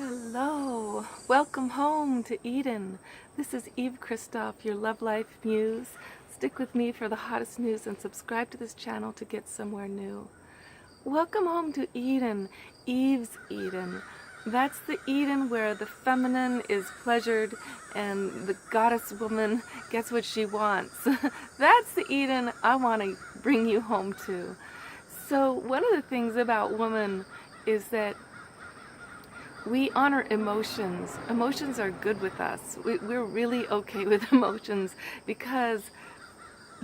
Hello, welcome home to Eden. This is Eve Christoph, your Love Life Muse. Stick with me for the hottest news and subscribe to this channel to get somewhere new. Welcome home to Eden, Eve's Eden. That's the Eden where the feminine is pleasured and the goddess woman gets what she wants. That's the Eden I want to bring you home to. So one of the things about woman is that we honor emotions. Emotions are good with us. We're really okay with emotions because,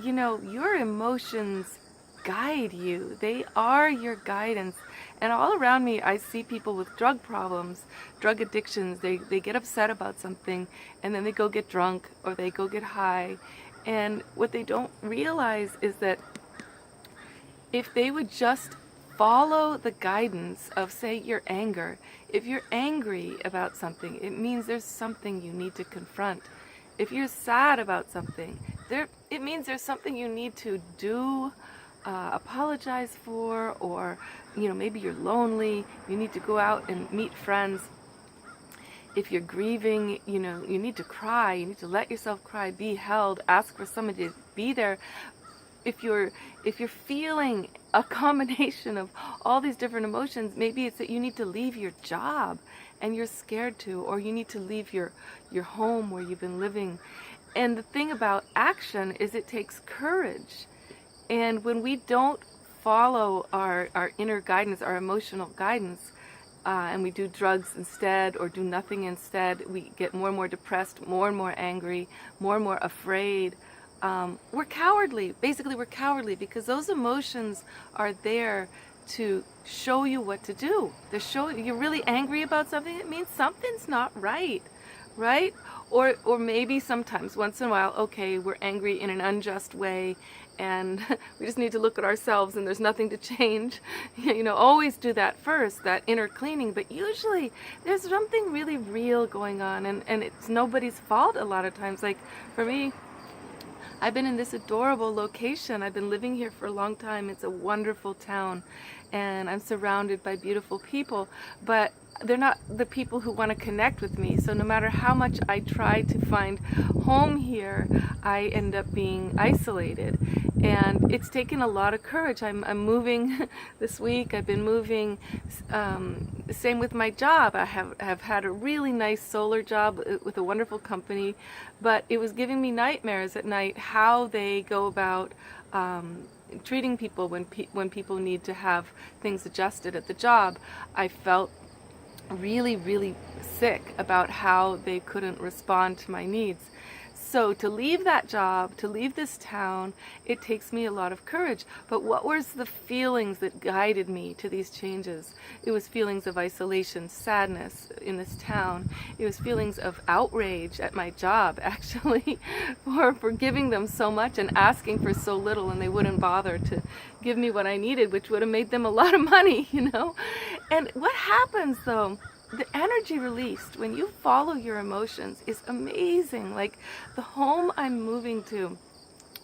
you know, your emotions guide you. They are your guidance. And all around me, I see people with drug problems, drug addictions. They get upset about something and then they go get drunk or they go get high. And what they don't realize is that if they would just follow the guidance of, say, your anger. If you're angry about something, it means there's something you need to confront. If you're sad about something, it means there's something you need to do, apologize for, or maybe you're lonely, you need to go out and meet friends. If you're grieving, you need to cry, you need to let yourself cry, be held, ask for somebody to be there. If you're feeling a combination of all these different emotions, maybe it's that you need to leave your job and you're scared to, or you need to leave your home where you've been living. And the thing about action is it takes courage. And when we don't follow our inner guidance, our emotional guidance, and we do drugs instead or do nothing instead, we get more and more depressed, more and more angry, more and more afraid. We're cowardly. Basically, we're cowardly because those emotions are there to show you what to do. You're really angry about something. It means something's not right, right? Or maybe sometimes, once in a while, okay, we're angry in an unjust way, and we just need to look at ourselves, and there's nothing to change. Always do that first, that inner cleaning. But usually, there's something really real going on, and it's nobody's fault a lot of times. Like for me, I've been in this adorable location. I've been living here for a long time. It's a wonderful town and I'm surrounded by beautiful people, but they're not the people who want to connect with me. So no matter how much I try to find home here, I end up being isolated. And it's taken a lot of courage. I'm moving this week. I've been moving. Same with my job. I have had a really nice solar job with a wonderful company, but it was giving me nightmares at night how they go about treating people when people need to have things adjusted at the job. I felt really, really sick about how they couldn't respond to my needs. So to leave that job, to leave this town, it takes me a lot of courage. But what was the feelings that guided me to these changes? It was feelings of isolation, sadness in this town. It was feelings of outrage at my job, actually, for giving them so much and asking for so little, and they wouldn't bother to give me what I needed, which would have made them a lot of money, And what happens, though? The energy released when you follow your emotions is amazing. Like the home I'm moving to,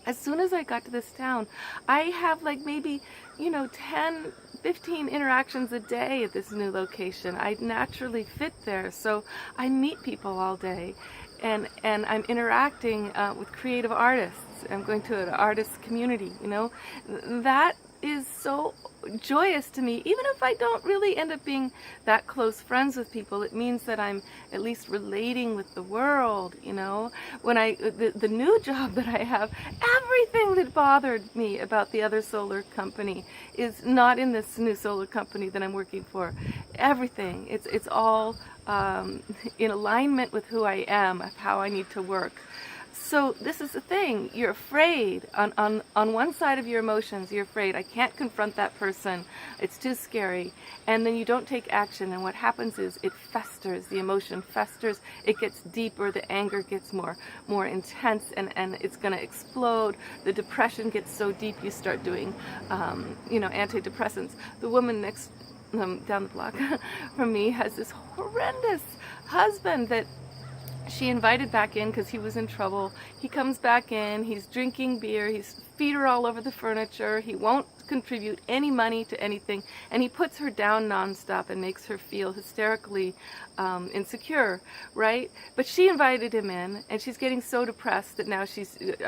as soon as I got to this town, I have like maybe 10, 15 interactions a day at this new location. I naturally fit there, so I meet people all day, and I'm interacting with creative artists. I'm going to an artist community. That is so joyous to me. Even if I don't really end up being that close friends with people, it means that I'm at least relating with the world. When the new job that I have, everything that bothered me about the other solar company is not in this new solar company that I'm working for. Everything, it's all in alignment with who I am, of how I need to work. So this is the thing, you're afraid. On one side of your emotions, you're afraid, I can't confront that person, it's too scary. And then you don't take action, and what happens is it festers, the emotion festers, it gets deeper, the anger gets more intense, and it's going to explode. The depression gets so deep you start doing antidepressants. The woman next down the block from me has this horrendous husband that she invited back in because he was in trouble. He comes back in, he's drinking beer, his feet are all over the furniture, he won't contribute any money to anything, and he puts her down nonstop and makes her feel hysterically insecure, right? But she invited him in, and she's getting so depressed that now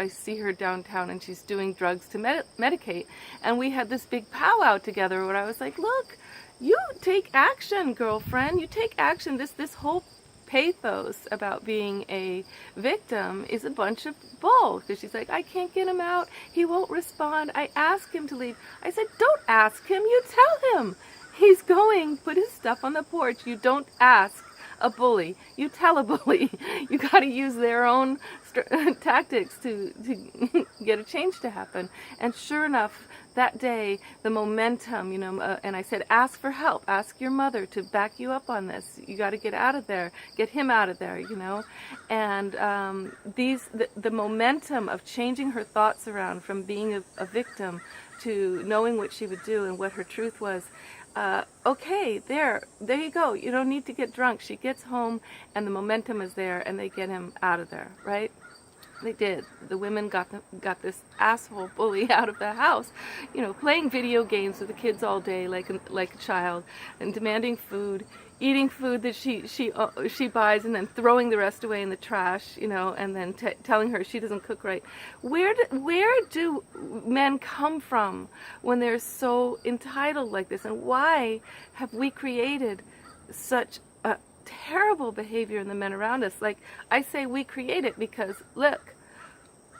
I see her downtown and she's doing drugs to medicate. And we had this big powwow together where I was like, look, you take action, girlfriend. You take action. This whole pathos about being a victim is a bunch of bull. Because she's like, I can't get him out. He won't respond. I asked him to leave. I said, don't ask him. You tell him. He's going. Put his stuff on the porch. You don't ask a bully. You tell a bully. You got to use their own tactics to get a change to happen. And sure enough, that day, the momentum, you know, and I said, ask for help. Ask your mother to back you up on this. You got to get out of there. Get him out of there, you know. And the momentum of changing her thoughts around from being a victim to knowing what she would do and what her truth was. Okay, there you go. You don't need to get drunk. She gets home and the momentum is there and they get him out of there, right? They did. The women got this asshole bully out of the house, you know, playing video games with the kids all day like a child, and demanding food, eating food that she buys, and then throwing the rest away in the trash, you know, and then telling her she doesn't cook right. Where do men come from when they're so entitled like this, and why have we created such a terrible behavior in the men around us? Like, I say we create it because, look,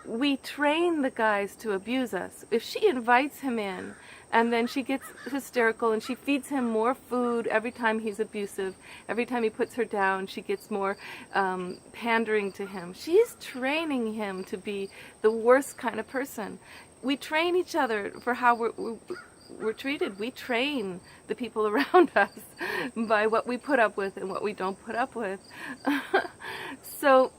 we train the guys to abuse us. If she invites him in and then she gets hysterical and she feeds him more food every time he's abusive, every time he puts her down, she gets more pandering to him. She's training him to be the worst kind of person. We train each other for how we're treated. We train the people around us by what we put up with and what we don't put up with. So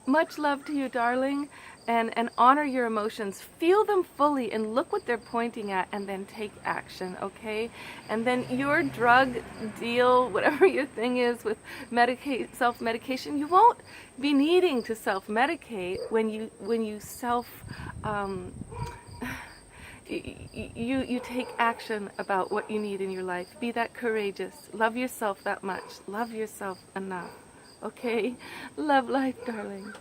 much love to you, darling, and honor your emotions. Feel them fully and look what they're pointing at, and then take action, okay? And then your drug deal, whatever your thing is with self-medication, you won't be needing to self-medicate when you you take action about what you need in your life. Be that courageous. Love yourself that much. Love yourself enough. Okay? Love life, darling.